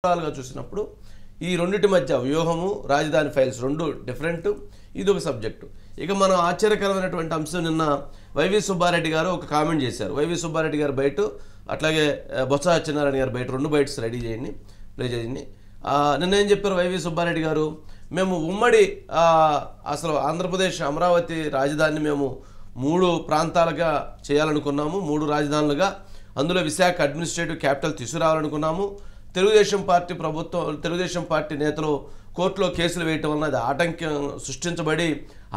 గా చూసినప్పుడు ఈ రెండిటి మధ్య వ్యూహము రాజధాని ఫైల్స్ రెండు డిఫరెంట్. ఇది ఒక సబ్జెక్టు. ఇక మనం ఆశ్చర్యకరమైనటువంటి అంశం నిన్న వైవి సుబ్బారెడ్డి గారు ఒక కామెంట్ చేశారు. వైవి సుబ్బారెడ్డి గారు బయట, అట్లాగే బొత్స సత్యనారాయణ గారు బయట, రెండు బయట్స్ రెడీ చేయండి, ప్లే చేయండి. నిన్న ఏం చెప్పారు వైవి సుబ్బారెడ్డి గారు? మేము ఉమ్మడి అసలు ఆంధ్రప్రదేశ్ అమరావతి రాజధానిని మేము 3 ప్రాంతాలుగా చేయాలనుకున్నాము, 3 రాజధానులుగా. అందులో విశాఖ అడ్మినిస్ట్రేటివ్ క్యాపిటల్ తీసుకురావాలనుకున్నాము. తెలుగుదేశం పార్టీ ప్రభుత్వం, తెలుగుదేశం పార్టీ నేతలు కోర్టులో కేసులు వేయటం వల్ల అది ఆటంకం సృష్టించబడి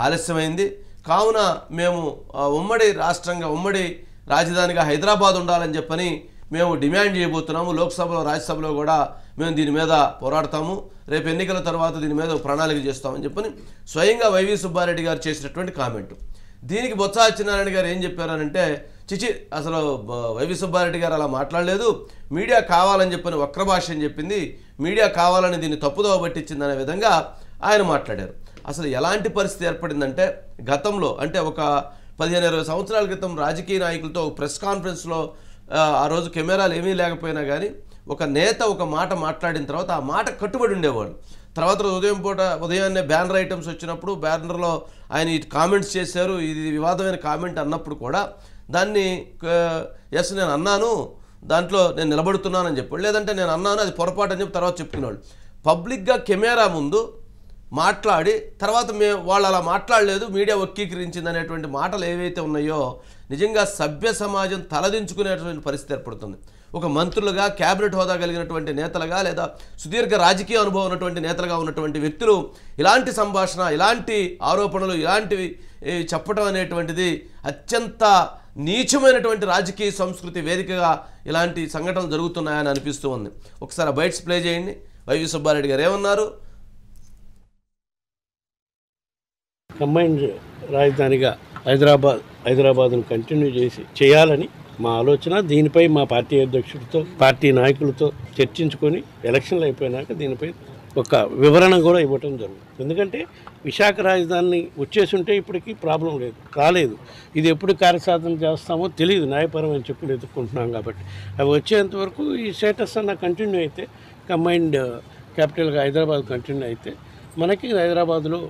ఆలస్యమైంది. కావున మేము ఉమ్మడి రాష్ట్రంగా, ఉమ్మడి రాజధానిగా హైదరాబాద్ ఉండాలని చెప్పని మేము డిమాండ్ చేయబోతున్నాము. లోక్సభలో, రాజ్యసభలో కూడా మేము దీని మీద పోరాడతాము. రేపు ఎన్నికల తర్వాత దీని మీద ప్రణాళిక చేస్తామని చెప్పని స్వయంగా వైవి సుబ్బారెడ్డి గారు చేసినటువంటి కామెంటు. దీనికి బొత్స సత్యనారాయణ గారు ఏం చెప్పారనంటే, చిచి అసలు వైవి సుబ్బారెడ్డి గారు అలా మాట్లాడలేదు, మీడియా కావాలని చెప్పని వక్ర భాష అని చెప్పింది, మీడియా కావాలని దీన్ని తప్పుదోవ పట్టించింది అనే విధంగా ఆయన మాట్లాడారు. అసలు ఎలాంటి పరిస్థితి ఏర్పడిందంటే, గతంలో అంటే ఒక 15-20 సంవత్సరాల క్రితం రాజకీయ నాయకులతో ప్రెస్ కాన్ఫరెన్స్లో ఆ రోజు కెమెరాలు ఏమీ లేకపోయినా కానీ ఒక నేత ఒక మాట మాట్లాడిన తర్వాత ఆ మాట కట్టుబడి ఉండేవాడు. తర్వాత ఉదయాన్నే బ్యానర్ ఐటమ్స్ వచ్చినప్పుడు బ్యానర్లో ఆయన ఈ కామెంట్స్ చేశారు, ఇది వివాదమైన కామెంట్ అన్నప్పుడు కూడా దాన్ని ఎస్ నేను అన్నాను, దాంట్లో నేను నిలబడుతున్నానని చెప్పాడు. లేదంటే నేను అన్నాను అది పొరపాటు అని చెప్పి తర్వాత చెప్పుకునేవాడు. పబ్లిక్గా కెమెరా ముందు మాట్లాడి తర్వాత వాళ్ళు అలా మాట్లాడలేదు, మీడియా వక్రీకరించింది అనేటువంటి మాటలు ఏవైతే ఉన్నాయో నిజంగా సభ్య సమాజం తలదించుకునేటువంటి పరిస్థితి ఏర్పడుతుంది. ఒక మంత్రులుగా, క్యాబినెట్ హోదా కలిగినటువంటి నేతలుగా, లేదా సుదీర్ఘ రాజకీయ అనుభవం ఉన్నటువంటి నేతలుగా ఉన్నటువంటి వ్యక్తులు ఇలాంటి సంభాషణ, ఇలాంటి ఆరోపణలు, ఇలాంటివి చెప్పడం అనేటువంటిది అత్యంత నీచమైనటువంటి రాజకీయ సంస్కృతి వేదికగా ఇలాంటి సంఘటనలు జరుగుతున్నాయని అనిపిస్తూ ఉంది. ఒకసారి బైట్స్ ప్లే చేయండి. వైవి సుబ్బారెడ్డి గారు ఏమన్నారు? కంబైన్డ్ రాజధానిగా హైదరాబాద్ను కంటిన్యూ చేయాలని మా ఆలోచన. దీనిపై మా పార్టీ అధ్యక్షుడితో, పార్టీ నాయకులతో చర్చించుకొని ఎలక్షన్లు అయిపోయినాక దీనిపై ఒక వివరణ కూడా ఇవ్వటం జరుగుతుంది. ఎందుకంటే విశాఖ రాజధాని వచ్చేసి ఉంటే ఇప్పటికీ ప్రాబ్లం లేదు, కాలేదు. ఇది ఎప్పుడు కార్యసాధన చేస్తామో తెలియదు, న్యాయపరమైన చెప్పులు ఎదుర్కొంటున్నాం కాబట్టి. అవి వచ్చేంత వరకు ఈ స్టేటస్ అన్న కంటిన్యూ అయితే, కంబైన్డ్ క్యాపిటల్గా హైదరాబాద్ కంటిన్యూ అయితే మనకి హైదరాబాద్లో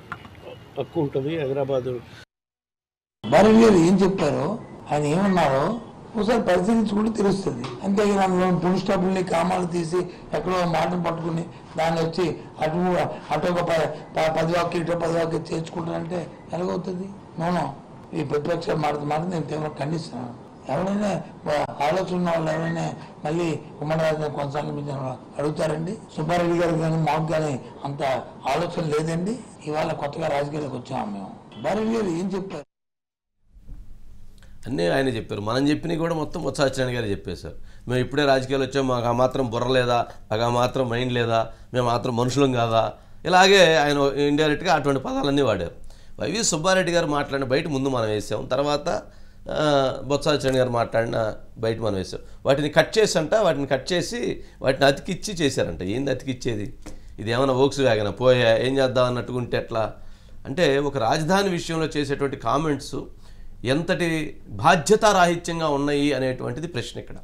హక్కు ఉంటుంది. హైదరాబాదు భారత్ గారు ఏం చెప్పారో, ఆయన ఏమన్నారో ఒకసారి పరిశీలించుకుంటే తెలుస్తుంది. అంతేగాని అందులో ఫుల్ స్టాప్ని కామాలు తీసి ఎక్కడో మాటను పట్టుకుని దాన్ని వచ్చి అటు ఒక 10 వాక్యం ఇటు 10 వాక్యం చేర్చుకుంటారంటే ఎలాగవుతుంది? నోనో, ఈ ప్రతిపక్ష మాట నేను తీవ్రంగా ఖండిస్తున్నాను. ఎవరైనా ఆలోచన ఉన్న వాళ్ళు ఎవరైనా మళ్ళీ ఉమ్మడి రాజధాని కొనసాగించాలని అడుగుతారండి? సుబ్బారెడ్డి గారు కానీ మాకు కానీ అంత ఆలోచన లేదండి. ఇవాళ కొత్తగా రాజకీయాలకు వచ్చాము మేము. సుబ్బారెడ్డి గారు ఏం చెప్పారు? అన్నీ ఆయన చెప్పారు. మనం చెప్పినవి కూడా మొత్తం బొత్స సత్యనారాయణ గారు చెప్పేశారు. మేము ఇప్పుడే రాజకీయాలు వచ్చాము, మాకు ఆ మాత్రం బుర్ర లేదా, మాకు ఆ మాత్రం మైండ్ లేదా, మేము మాత్రం మనుషులం కాదా, ఇలాగే ఆయన ఇండైరెక్ట్గా అటువంటి పదాలన్నీ వాడారు. వైవి సుబ్బారెడ్డి గారు మాట్లాడిన బయట ముందు మనం వేసాం, తర్వాత బొత్స సత్యనారాయణ గారు మాట్లాడిన బయట మనం వేసాం. వాటిని కట్ చేసి వాటిని అతికిచ్చి చేశారంట. ఏంది అతికిచ్చేది? ఇది ఏమైనా వోక్స్ వ్యాగన పోయా ఏం చేద్దాం అన్నట్టుకుంటే ఎట్లా? అంటే ఒక రాజధాని విషయంలో చేసేటువంటి కామెంట్స్ ఎంతటి బాధ్యతారాహిత్యంగా ఉన్నాయి అనేటువంటిది ప్రశ్న ఇక్కడ.